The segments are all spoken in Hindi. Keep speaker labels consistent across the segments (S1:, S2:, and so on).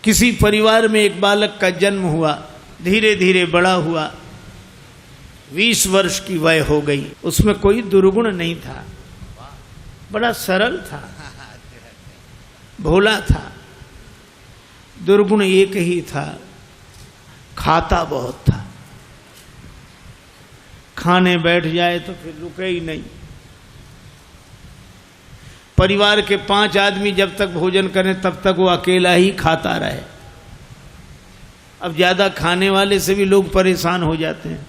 S1: किसी परिवार में एक बालक का जन्म हुआ, धीरे धीरे बड़ा हुआ, 20 वर्ष की वय हो गई। उसमें कोई दुर्गुण नहीं था, बड़ा सरल था, भोला था। दुर्गुण एक ही था, खाता बहुत था। खाने बैठ जाए तो फिर रुके ही नहीं। परिवार के 5 आदमी जब तक भोजन करें तब तक वो अकेला ही खाता रहे। अब ज्यादा खाने वाले से भी लोग परेशान हो जाते हैं।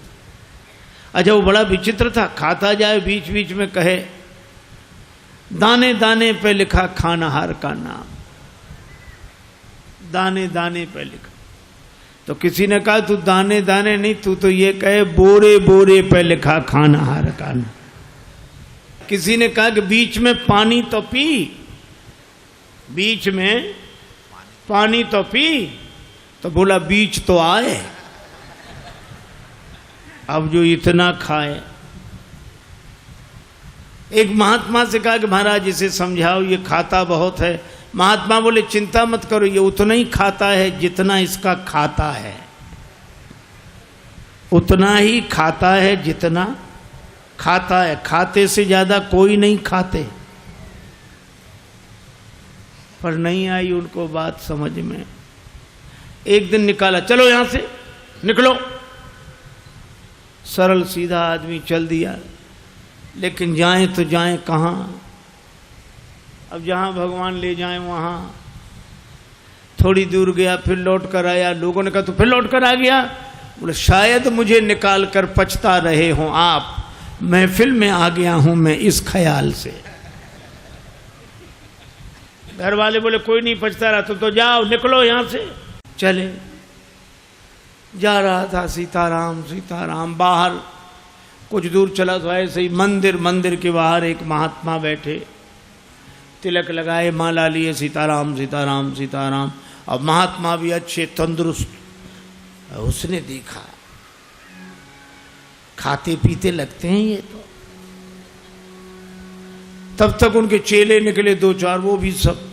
S1: अच्छा, वो बड़ा विचित्र था, खाता जाए बीच बीच में कहे दाने दाने पे लिखा खानाहार का नाम, दाने दाने पे लिखा। तो किसी ने कहा तू दाने दाने नहीं, तू तो ये कहे बोरे बोरे पे लिखा खानाहार का नाम। किसी ने कहा कि बीच में पानी तो पी, बीच में पानी तो पी, तो बोला बीच तो आए। अब जो इतना खाए। एक महात्मा से कहा कि महाराज इसे समझाओ, ये खाता बहुत है। महात्मा बोले चिंता मत करो, ये उतना ही खाता है जितना इसका खाता है, उतना ही खाता है जितना खाता है। खाते से ज्यादा कोई नहीं खाते। पर नहीं आई उनको बात समझ में। एक दिन निकाला, चलो यहां से निकलो। सरल सीधा आदमी चल दिया, लेकिन जाएं तो जाएं कहां? अब जहां भगवान ले जाएं वहां। थोड़ी दूर गया, फिर लौट कर आया। लोगों ने कहा तो फिर लौट कर आ गया? बोले शायद मुझे निकाल कर पछता रहे हों आप, महफिल में आ गया हूं मैं इस ख्याल से। घर वाले बोले कोई नहीं पछता रहा, तुम तो जाओ, निकलो यहां से। चले, जा रहा था सीताराम सीताराम। बाहर कुछ दूर चला तो ऐसे ही मंदिर के बाहर एक महात्मा बैठे, तिलक लगाए, माला लिए, सीताराम सीताराम सीताराम। अब महात्मा भी अच्छे तंदुरुस्त। उसने देखा खाते पीते लगते हैं ये तो। तब तक उनके चेले निकले 2-4, वो भी सब।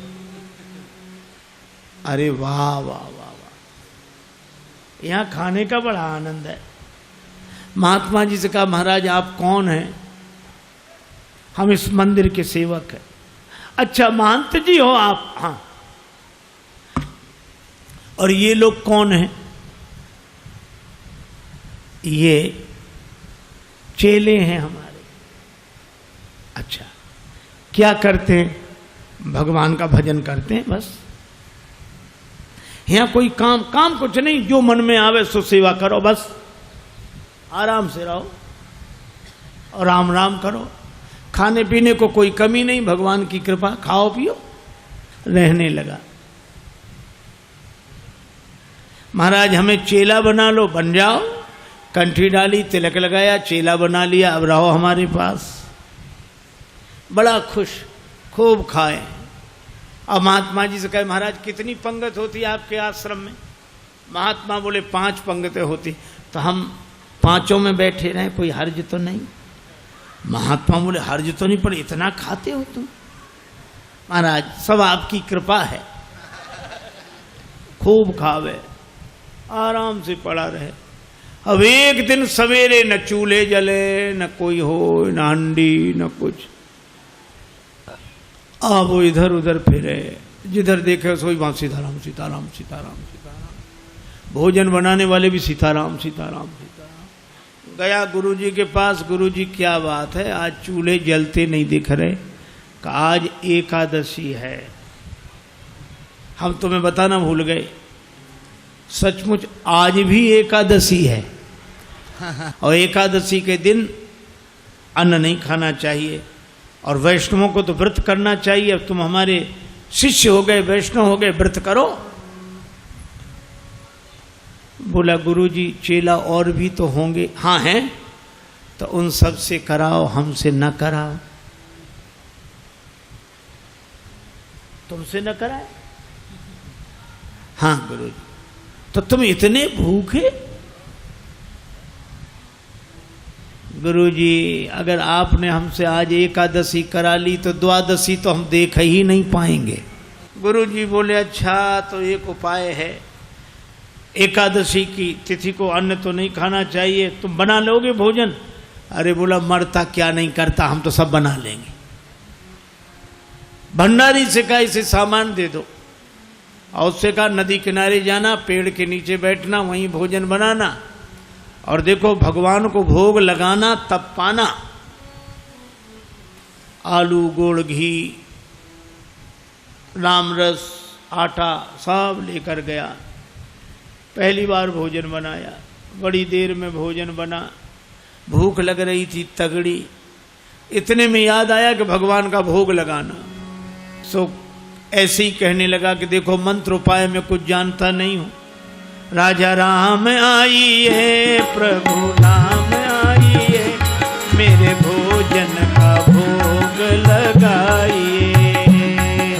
S1: अरे वाह वाह वाह वाह, यहां खाने का बड़ा आनंद है। महात्मा जी से कहा महाराज आप कौन हैं? हम इस मंदिर के सेवक हैं। अच्छा महंत जी हो आप? हाँ। और ये लोग कौन हैं? ये चेले हैं हमारे। अच्छा, क्या करते हैं? भगवान का भजन करते हैं बस। यहां कोई काम कुछ नहीं, जो मन में आवे सो सेवा करो बस। आराम से रहो और राम राम करो। खाने पीने को कोई कमी नहीं, भगवान की कृपा, खाओ पियो। रहने लगा। महाराज हमें चेला बना लो, बन जाओ। कंठी डाली, तिलक लगाया, चेला बना लिया, अब रहो हमारे पास। बड़ा खुश, खूब खाए। अब महात्मा जी से कहे महाराज कितनी पंगत होती है आपके आश्रम में? महात्मा बोले 5 पंगतें होती। तो हम 5 में बैठे रहे, कोई हर्ज तो नहीं? महात्मा बोले हर्ज तो नहीं, पर इतना खाते हो तुम? महाराज सब आपकी कृपा है। खूब खावे, आराम से पड़ा रहे। अब एक दिन सवेरे न चूल्हे जले, न कोई हो, न हंडी, न कुछ। अब वो इधर उधर फिरे, जिधर देखे सोई वहां सीताराम सीताराम सीताराम सीताराम। भोजन बनाने वाले भी सीताराम सीताराम सीताराम। गया गुरुजी के पास, गुरुजी क्या बात है, आज चूल्हे जलते नहीं दिख रहे? कि आज एकादशी है। हम तुम्हें बताना भूल गए, सचमुच आज भी एकादशी है। और एकादशी के दिन अन्न नहीं खाना चाहिए, और वैष्णवों को तो व्रत करना चाहिए। अब तुम हमारे शिष्य हो गए, वैष्णव हो गए, व्रत करो। बोला गुरुजी चेला और भी तो होंगे? हाँ हैं। तो उन सब से कराओ, हमसे न कराओ। तुमसे न कराए? हाँ गुरुजी। तो तुम इतने भूखे? गुरुजी अगर आपने हमसे आज एकादशी करा ली तो द्वादशी तो हम देख ही नहीं पाएंगे। गुरुजी बोले अच्छा तो एक उपाय है, एकादशी की तिथि को अन्न तो नहीं खाना चाहिए, तुम बना लोगे भोजन? अरे बोला मरता क्या नहीं करता, हम तो सब बना लेंगे। भंडारी से कहा इसे सामान दे दो, और उससे कहा नदी किनारे जाना, पेड़ के नीचे बैठना, वहीं भोजन बनाना, और देखो भगवान को भोग लगाना तब पाना। आलू, गुड़, घी, राम रस, आटा सब लेकर गया। पहली बार भोजन बनाया, बड़ी देर में भोजन बना, भूख लग रही थी तगड़ी। इतने में याद आया कि भगवान का भोग लगाना। सो ऐसे ही कहने लगा कि देखो मंत्र उपाय में कुछ जानता नहीं हूं। राजा राम आइए, प्रभु नाम आइए, मेरे भोजन का भोग लगाइए।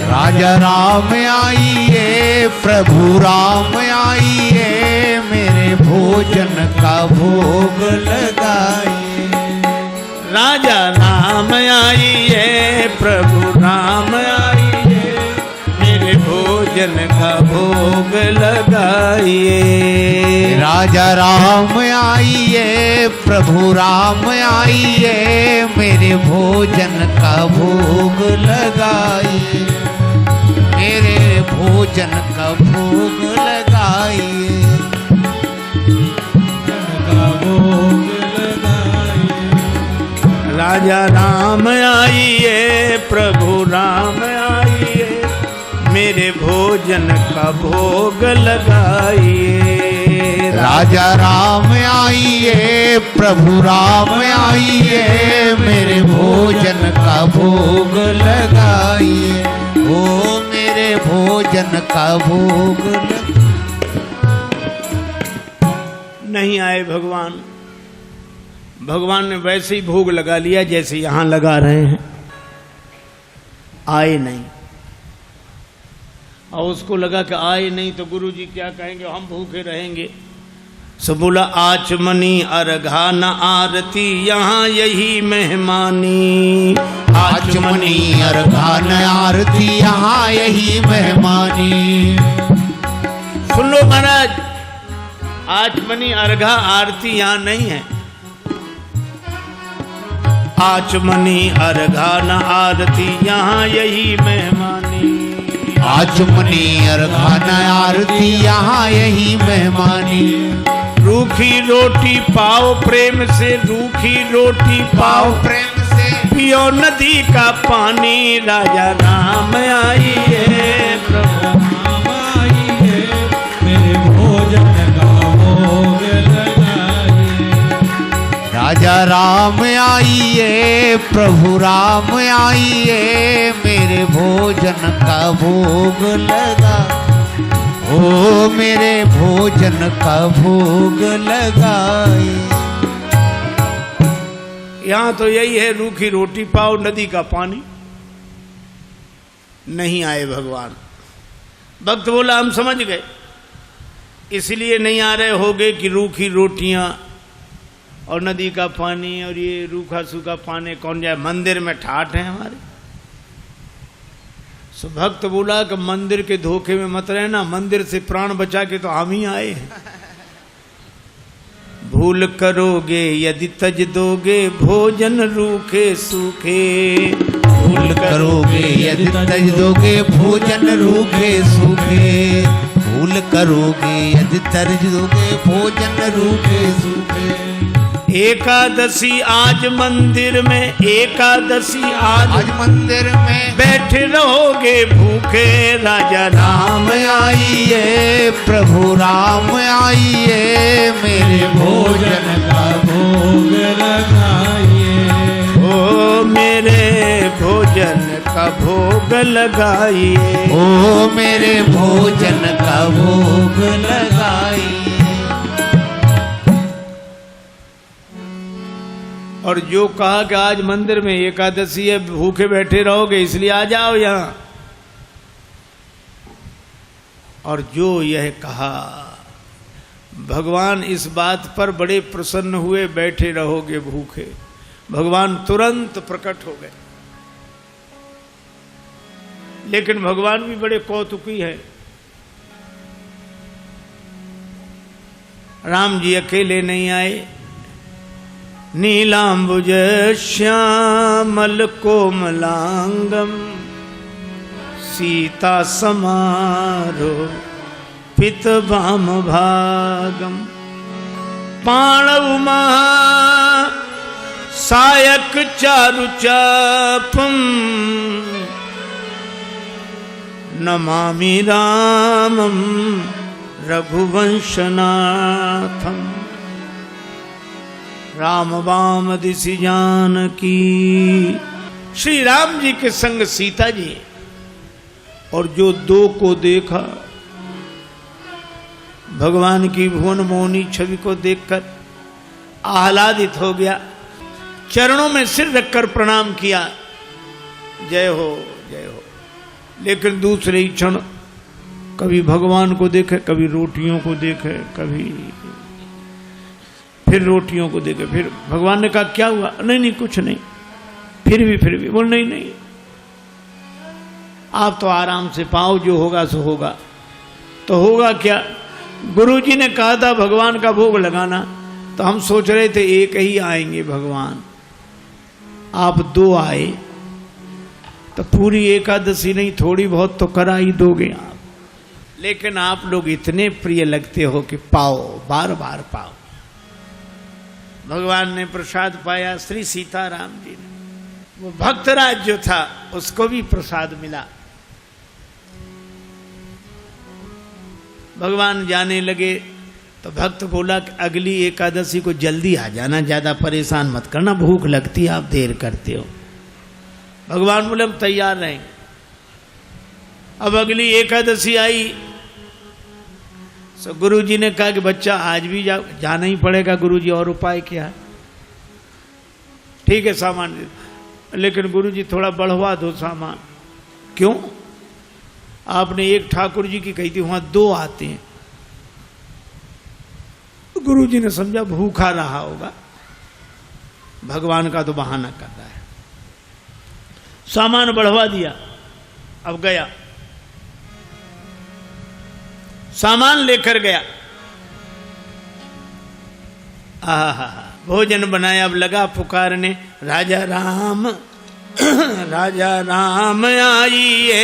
S2: राजा राम आइए, प्रभु राम आइए, मेरे भोजन का भोग लगाइए।
S1: राजा राम आइए, प्रभु राम आइए, मेरे भोजन का भोग लगाइए।
S2: राजा राम आइए, प्रभु राम आइए, मेरे भोजन का भोग लगाइए। मेरे भोजन का भोग लगाइए।
S1: राजा राम आइए, प्रभु राम आइए, मेरे भोजन का भोग लगाइए।
S2: राजा राम आइए, प्रभु राम आइए, मेरे भोजन का भोग लगाइए। ओ मेरे भोजन का भोग
S1: नहीं आए भगवान। भगवान ने वैसे ही भोग लगा लिया जैसे यहां लगा रहे हैं, आए नहीं। और उसको लगा कि आए नहीं तो गुरुजी क्या कहेंगे, हम भूखे रहेंगे। सो बोला आचमनी अर्घा न आरती, यहाँ यही मेहमानी।
S2: आचमनी अर्घा न आरती, यहाँ यही मेहमानी।
S1: सुन लो महाराज, आचमनी अर्घा आरती यहाँ नहीं है। आचमनी अर्घा न आरती, यहाँ यही मेहमानी।
S2: आचमनी अर्घा न आरती, यहाँ यही मेहमानी।
S1: रूखी रोटी पाओ प्रेम से, रूखी रोटी पाओ
S2: प्रेम से,
S1: पियो नदी का पानी। राजा राम आइए, प्रभु राम आइए, मेरे भोजन का भोग लगाइए।
S2: राजा राम आइए, प्रभु राम आइए, मेरे भोजन का भोग लगा। ओ मेरे भोजन का भोग लगाए।
S1: यहाँ तो यही है, रूखी रोटी पाओ नदी का पानी। नहीं आए भगवान। भक्त बोला हम समझ गए, इसलिए नहीं आ रहे होगे कि रूखी रोटियां और नदी का पानी और ये रूखा सूखा पानी कौन जाए, मंदिर में ठाठ है हमारे। सो भक्त बोला कि मंदिर के धोखे में मत रहना, मंदिर से प्राण बचा के तो हम ही आए हैं। भूल करोगे यदि तज दोगे, भोजन रूखे सूखे।
S2: भूल करोगे यदि तज दोगे, भोजन रूखे सूखे। भूल करोगे यदि तज दोगे, भोजन रूखे सूखे।
S1: एकादशी आज मंदिर में, एकादशी आज
S2: मंदिर में,
S1: बैठे रहोगे भूखे। राजा
S2: राम आइए, प्रभु राम आइए, मेरे भोजन का भोग लगाइए।
S1: ओ मेरे भोजन का भोग लगाइए।
S2: ओ मेरे भोजन का भोग लगाइए।
S1: और जो कहा कि आज मंदिर में एकादशी है, भूखे बैठे रहोगे इसलिए आ जाओ यहाँ। और जो यह कहा, भगवान इस बात पर बड़े प्रसन्न हुए, बैठे रहोगे भूखे। भगवान तुरंत प्रकट हो गए। लेकिन भगवान भी बड़े कौतुकी है। राम जी अकेले नहीं आए, नीलांबुज श्यामल कोमलांगम सीता समारो पित भाम भागम पाणव महा सायक चारु चापम नमामि रामम रघुवंशनाथम। राम वाम दिशि जानकी, श्री राम जी के संग सीता जी, और जो दो को देखा भगवान की भुवन मोहनी छवि को देखकर आह्लादित हो गया, चरणों में सिर रखकर प्रणाम किया, जय हो जय हो। लेकिन दूसरे ही क्षण कभी भगवान को देखे, कभी रोटियों को देखे, कभी फिर रोटियों को देखे। फिर भगवान ने कहा क्या हुआ? नहीं नहीं कुछ नहीं। फिर भी बोल नहीं नहीं, आप तो आराम से पाओ, जो होगा सो होगा। तो होगा क्या? गुरुजी ने कहा था भगवान का भोग लगाना, तो हम सोच रहे थे एक ही आएंगे भगवान, आप दो आए तो पूरी एकादशी नहीं थोड़ी बहुत तो करा ही दोगे आप। लेकिन आप लोग इतने प्रिय लगते हो कि पाओ, बार बार पाओ। भगवान ने प्रसाद पाया, श्री सीताराम जी ने। वो भक्तराज जो था उसको भी प्रसाद मिला। भगवान जाने लगे तो भक्त बोला कि अगली एकादशी को जल्दी आ जाना, ज्यादा परेशान मत करना, भूख लगती है, आप देर करते हो। भगवान बोले हम तैयार रहेंगे। अब अगली एकादशी आई तो गुरुजी ने कहा कि बच्चा आज भी जाना ही पड़ेगा गुरुजी, और उपाय क्या है? ठीक है सामान, लेकिन गुरुजी थोड़ा बढ़वा दो सामान। क्यों? आपने एक ठाकुर जी की कही थी, वहां दो आते हैं। गुरुजी ने समझा भूखा रहा होगा, भगवान का तो बहाना कर रहा है। सामान बढ़वा दिया। अब गया, सामान लेकर गया, भोजन बनाया। अब लगा पुकारने, राजा राम राजा राम आइए,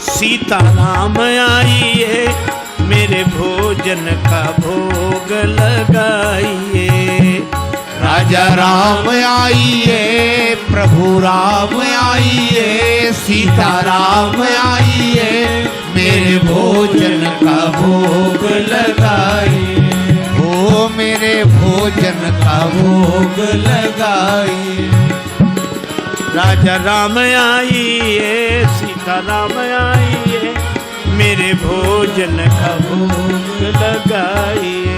S1: सीता राम आइए, मेरे भोजन का भोग लगाइए।
S2: राजा राम आइए, प्रभु राम आइए, सीता राम आइए, मेरे भोजन का भोग लगाइए। ओ मेरे भोजन का भोग लगाइए।
S1: राजा राम आइए, सीता राम आइए, मेरे भोजन का भोग लगाइए।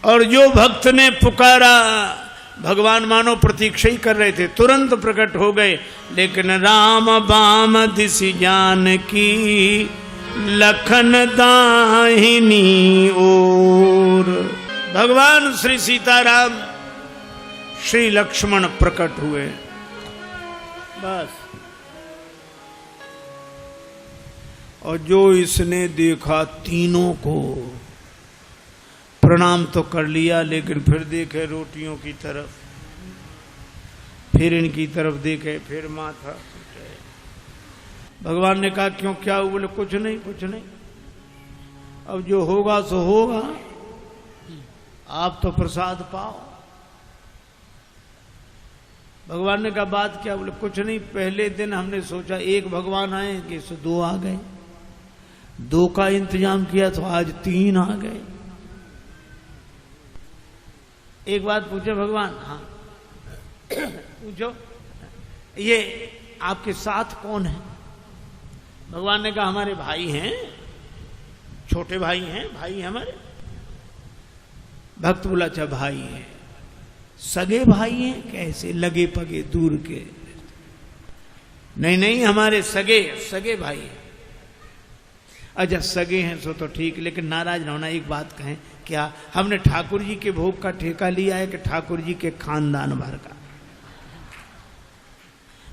S1: और जो भक्त ने पुकारा, भगवान मानो प्रतीक्षा ही कर रहे थे, तुरंत प्रकट हो गए। लेकिन राम बाम दिशि जानकी, लखन दाहिनी ओर। भगवान श्री सीताराम श्री लक्ष्मण प्रकट हुए। बस। और जो इसने देखा, तीनों को प्रणाम तो कर लिया, लेकिन फिर देखे रोटियों की तरफ, फिर इनकी तरफ देखे, फिर माथा। भगवान ने कहा क्यों, क्या हुआ? बोले कुछ नहीं कुछ नहीं, अब जो होगा सो होगा, आप तो प्रसाद पाओ। भगवान ने कहा बात क्या? बोले कुछ नहीं, पहले दिन हमने सोचा एक भगवान आएंगे, सो दो आ गए, दो का इंतजाम किया तो आज तीन आ गए। एक बात पूछे भगवान? हाँ पूछो, ये आपके साथ कौन है? भगवान ने कहा हमारे भाई हैं, छोटे भाई हैं, भाई हमारे। भक्त बोला अच्छा भाई हैं, सगे भाई हैं? कैसे? लगे पगे दूर के? नहीं नहीं, हमारे सगे भाई हैं। अच्छा सगे हैं सो तो ठीक, लेकिन नाराज न होना, एक बात कहें, क्या हमने ठाकुर जी के भोग का ठेका लिया है कि ठाकुर जी के खानदान भर का?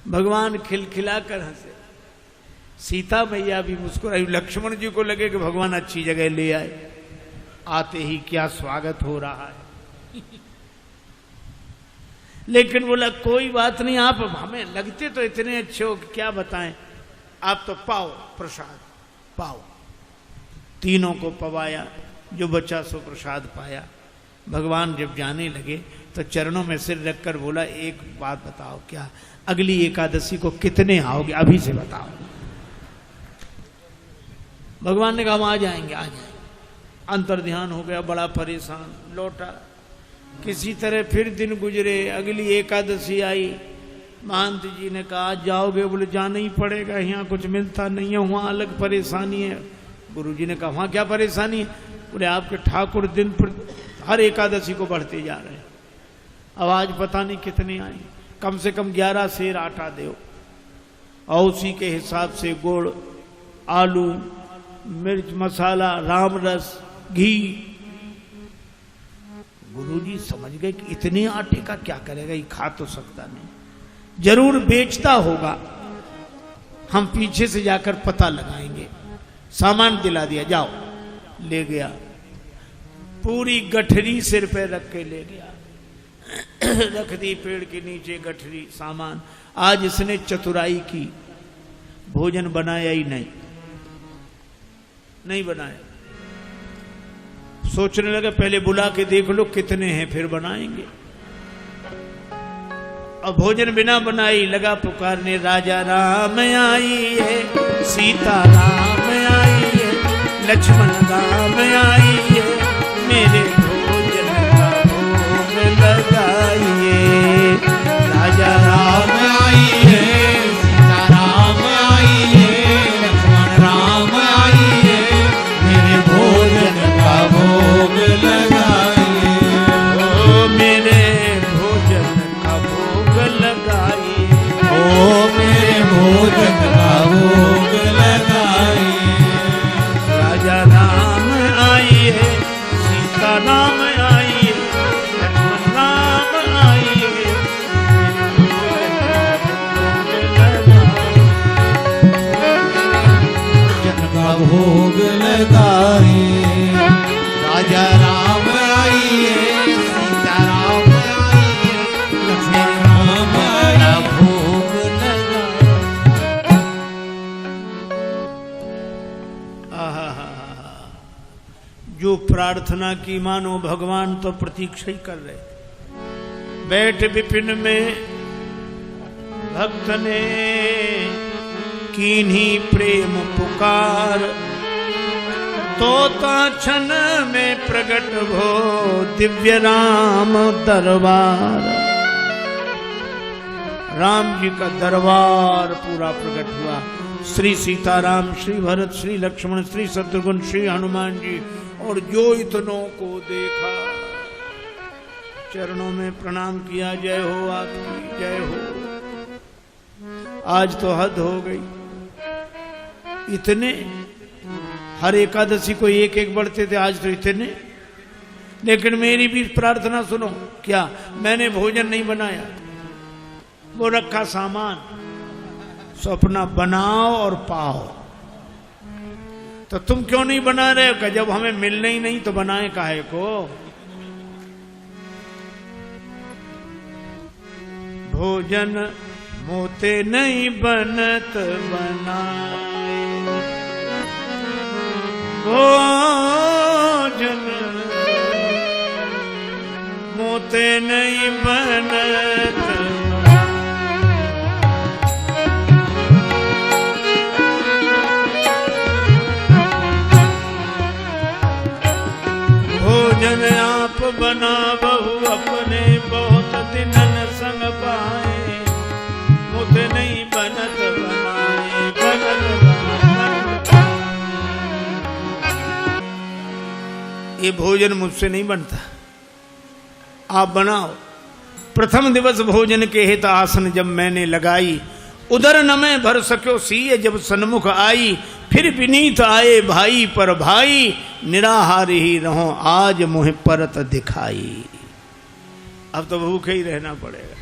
S1: भगवान खिलखिला कर हंसे, सीता मैया भी मुस्कुराई। लक्ष्मण जी को लगे कि भगवान अच्छी जगह ले आए, आते ही क्या स्वागत हो रहा है। लेकिन बोला कोई बात नहीं, आप हमें लगते तो इतने अच्छे हो कि क्या बताएं, आप तो पाओ प्रसाद पाओ। तीनों को पवाया, जो बचा सो प्रसाद पाया। भगवान जब जाने लगे तो चरणों में सिर रखकर बोला एक बात बताओ, क्या अगली एकादशी को कितने आओगे, अभी से बताओ। भगवान ने कहा हम आ जाएंगे आ जाएंगे। अंतर ध्यान हो गया, बड़ा परेशान, लौटा। किसी तरह फिर दिन गुजरे, अगली एकादशी आई। महंत जी ने कहा आज जाओगे, बोले जाना ही पड़ेगा, यहाँ कुछ मिलता नहीं है, वहाँ अलग परेशानी है। गुरु जी ने कहा वहाँ क्या परेशानी है, बोले आपके ठाकुर दिन पर हर एकादशी को बढ़ते जा रहे हैं, अब आज पता नहीं कितने आए, कम से कम 11 सेर आटा दो, और उसी के हिसाब से गुड़, आलू, मिर्च मसाला, राम रस, घी। गुरुजी समझ गए कि इतने आटे का क्या करेगा, ये खा तो सकता नहीं, जरूर बेचता होगा, हम पीछे से जाकर पता लगाएंगे। सामान दिला दिया, जाओ। ले गया, पूरी गठरी सिर पे रख के ले गया, रख दी पेड़ के नीचे गठरी, सामान। आज इसने चतुराई की, भोजन बनाया ही नहीं बनाया। सोचने लगा पहले बुला के देख लो कितने हैं फिर बनाएंगे। और भोजन बिना बनाई लगा पुकारने, राजा राम आइए, सीता राम आइए, लक्ष्मण राम आइए, मेरे भोजन का भोग लगाइए। राजा राम आइए, सीता राम आइए, लक्ष्मण राम आइए, मेरे भोजन का भोग लगाइए। ओ मेरे भोजन का भोग लगाइए, ओ मेरे भोजन का भोग लगाइए। राजा राम आइए, सीता राम आइए, लक्ष्मण राम आइए, भोजन का भोग लगाइए। राजा राम आइए, सीता राम आइए, लक्ष्मण राम आइए, भोग लगाइए। जो प्रार्थना की मानो भगवान तो प्रतीक्षा ही कर रहे। बैठ विपिन में भक्त ने कीन्ही प्रेम पुकार, तोता क्षण में प्रकट भो दिव्य राम दरबार। राम जी का दरबार पूरा प्रकट हुआ। श्री सीताराम, श्री भरत, श्री लक्ष्मण, श्री शत्रुघ्न, श्री हनुमान जी, और जो इतनों को देखा चरणों में प्रणाम किया। जय हो आपकी, जय हो। आज तो हद हो गई, इतने हर एकादशी को एक एक बढ़ते थे, आज तो इतने। लेकिन मेरी भी प्रार्थना सुनो, क्या मैंने भोजन नहीं बनाया, वो रखा सामान, सो अपना बनाओ और पाओ। तो तुम क्यों नहीं बना रहे हो? कि जब हमें मिलना ही नहीं तो बनाए काहे को। भोजन मोते नहीं बनत बनाए, भोजन मोते नहीं बनत। भोजन आप बना बहु अपने, बहुत दिनन संग पाए, मुझ नहीं बनत बनाए, बनत बनाए। ये भोजन मुझसे नहीं बनता, आप बनाओ। प्रथम दिवस भोजन के हित आसन जब मैंने लगाई, उधर न मैं भर सक्यो सीए जब सन्मुख आई। फिर विनीत आए भाई पर भाई, निराहार ही रहो आज मुझे परत दिखाई। अब तो भूखे ही रहना पड़ेगा।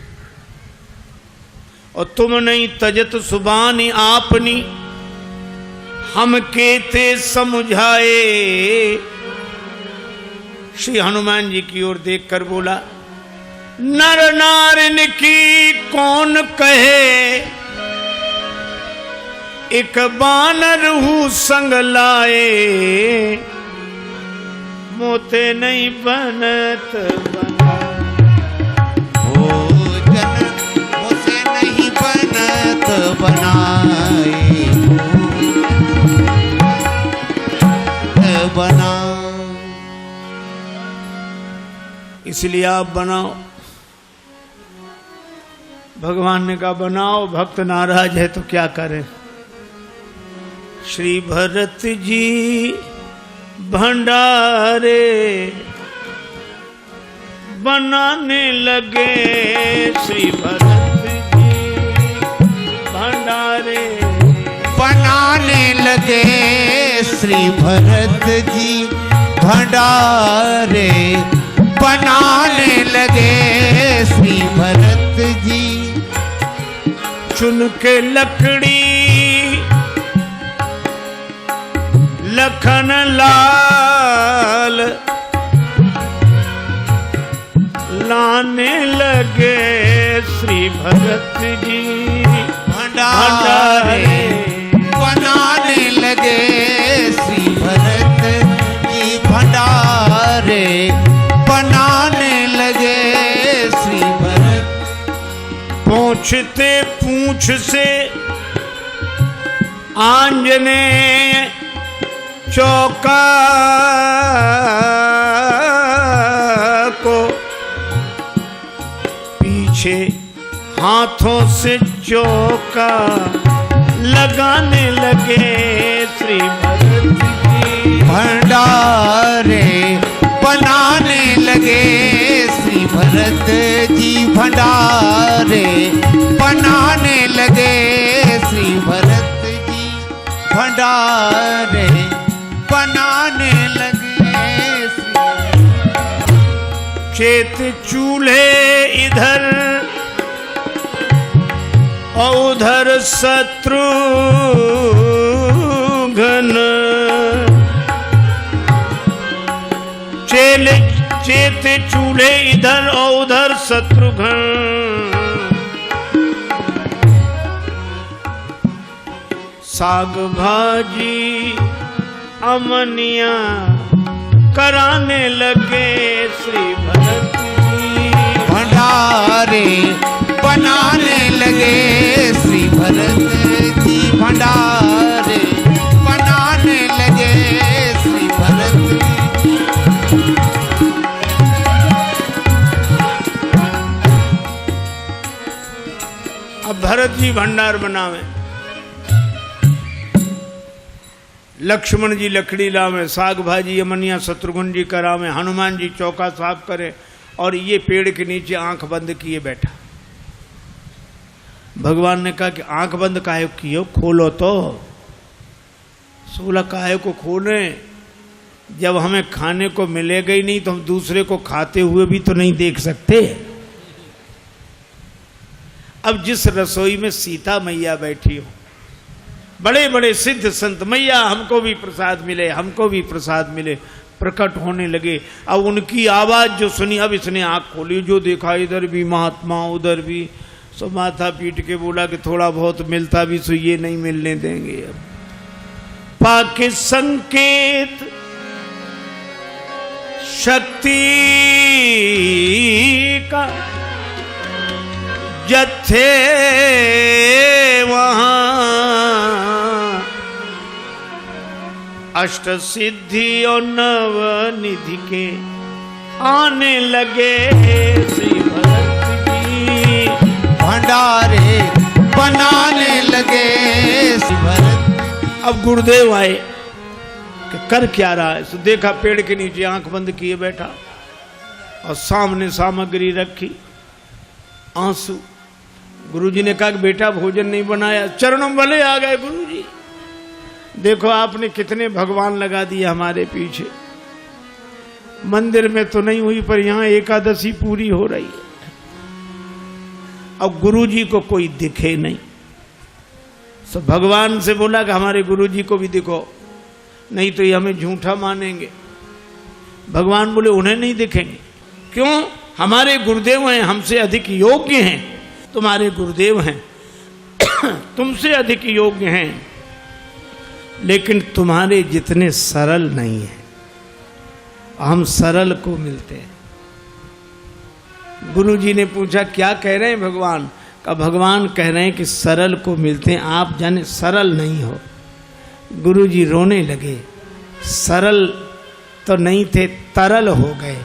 S1: और तुम नहीं तजत सुबानी आपनी, हम केते समझाए। श्री हनुमान जी की ओर देखकर बोला, नर नारिन की कौन कहे, एक बानर हूँ संग लाए। मोते नहीं बनत बना,
S2: भोजन मुझसे नहीं बनत बनाए, बना।
S1: इसलिए आप बनाओ। भगवान ने कहा बनाओ, भक्त नाराज है तो क्या करें। श्री भरत जी भंडारे बनाने लगे, श्री भरत जी भंडारे
S2: बनाने लगे, श्री भरत जी भंडारे बनाने लगे, श्री भरत जी।
S1: चुन के लकड़ी लखन लाल लाने लगे, श्री भरत जी
S2: भंडारे बनाने लगे, श्री भरत जी भंडारे बनाने लगे, श्री भरत।
S1: पूछते पूछ से आंजनेय चौका को, पीछे हाथों से चौका लगाने लगे, श्री भरत जी
S2: भंडारे बनाने लगे, श्री भरत जी भंडारे बनाने लगे, श्री भरत जी भंडारे बनाने लगे,
S1: चेत चूल्हे इधर और उधर शत्रुघ्न, चेत चूल्हे इधर और उधर शत्रुघ्न। साग भाजी अमनिया कराने लगे, श्री भरत जी
S2: भंडारे बनाने लगे, श्री भरत जी भंडारे बनाने लगे, श्री भरत जी।
S1: अब भरत जी भंडार बनावे, लक्ष्मण जी लकड़ी लावे, साग भाजी अमनिया शत्रुघ्न जी करावे, हनुमान जी चौका साफ करे, और ये पेड़ के नीचे आंख बंद किए बैठा। भगवान ने कहा कि आंख बंद काहे किए, खोलो तो। सोलह काहे को खोले, जब हमें खाने को मिलेगा ही नहीं तो हम दूसरे को खाते हुए भी तो नहीं देख सकते। अब जिस रसोई में सीता मैया बैठी हो, बड़े बड़े सिद्ध संत, मैया हमको भी प्रसाद मिले, हमको भी प्रसाद मिले, प्रकट होने लगे। अब उनकी आवाज जो सुनी, अब इसने आंख खोली, जो देखा इधर भी महात्मा उधर भी, सो माथा पीट के बोला कि थोड़ा बहुत मिलता भी सो ये नहीं मिलने देंगे। अब पाके संकेत शक्ति का जत्थे वहां अष्ट सिद्धि और नव निधि के आने लगे, श्री भरत जी
S2: भंडारे बनाने लगे, श्री भरत।
S1: अब गुरुदेव आए कि कर क्या रहा है। तो देखा पेड़ के नीचे आंख बंद किए बैठा और सामने सामग्री रखी, आंसू। गुरुजी ने कहा कि बेटा भोजन नहीं बनाया। चरणों वाले आ गए, गुरुजी देखो आपने कितने भगवान लगा दिए हमारे पीछे। मंदिर में तो नहीं हुई पर यहाँ एकादशी पूरी हो रही है। और गुरु जी को कोई दिखे नहीं। तो भगवान से बोला कि हमारे गुरु जी को भी दिखो, नहीं तो ये हमें झूठा मानेंगे। भगवान बोले उन्हें नहीं दिखेंगे। क्यों? हमारे गुरुदेव हैं, हमसे अधिक योग्य हैं। तुम्हारे गुरुदेव हैं तुमसे अधिक योग्य हैं, लेकिन तुम्हारे जितने सरल नहीं हैं। हम सरल को मिलते हैं। गुरु जी ने पूछा क्या कह रहे हैं भगवान? का भगवान कह रहे हैं कि सरल को मिलते हैं, आप जाने सरल नहीं हो। गुरु जी रोने लगे। सरल तो नहीं थे, तरल हो गए,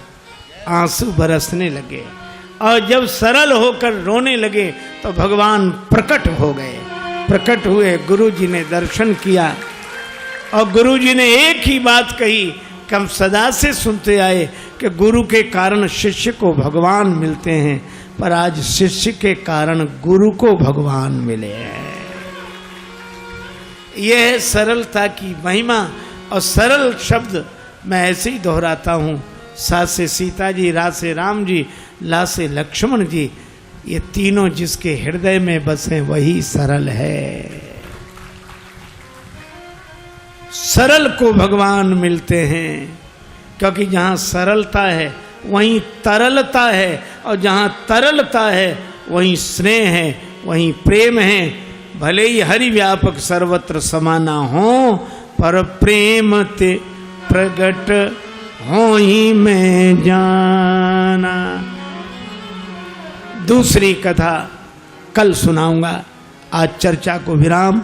S1: आंसू बरसने लगे। और जब सरल होकर रोने लगे तो भगवान प्रकट हो गए। प्रकट हुए, गुरु जी ने दर्शन किया और गुरु जी ने एक ही बात कही कि हम सदा से सुनते आए कि गुरु के कारण शिष्य को भगवान मिलते हैं, पर आज शिष्य के कारण गुरु को भगवान मिले हैं। यह है सरलता की महिमा। और सरल शब्द मैं ऐसे ही दोहराता हूँ। सा से सीता जी, रा से राम जी, ला से लक्ष्मण जी, ये तीनों जिसके हृदय में बसे वही सरल है। सरल को भगवान मिलते हैं, क्योंकि जहाँ सरलता है वहीं तरलता है, और जहाँ तरलता है वहीं स्नेह है, वहीं प्रेम है। भले ही हरि व्यापक सर्वत्र समाना हो, पर प्रेम ते प्रगट हो ही मैं जाना। दूसरी कथा कल सुनाऊंगा। आज चर्चा को विराम।